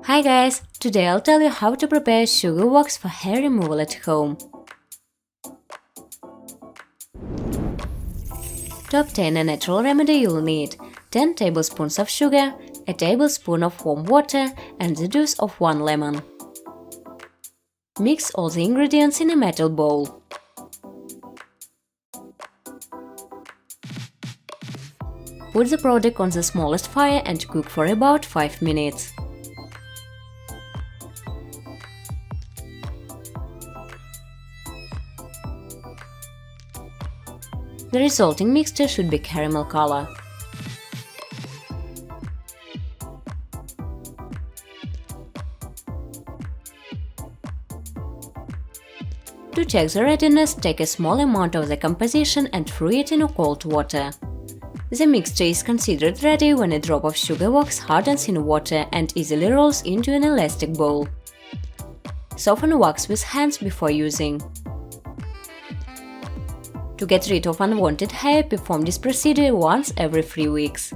Hi guys! Today I'll tell you how to prepare sugar wax for hair removal at home. To obtain a natural remedy you'll need 10 tablespoons of sugar, a tablespoon of warm water and the juice of 1 lemon. Mix all the ingredients in a metal bowl. Put the product on the smallest fire and cook for about 5 minutes. The resulting mixture should be caramel color. To check the readiness, take a small amount of the composition and throw it in cold water. The mixture is considered ready when a drop of sugar wax hardens in water and easily rolls into an elastic bowl. Soften wax with hands before using. To get rid of unwanted hair, perform this procedure once every 3 weeks.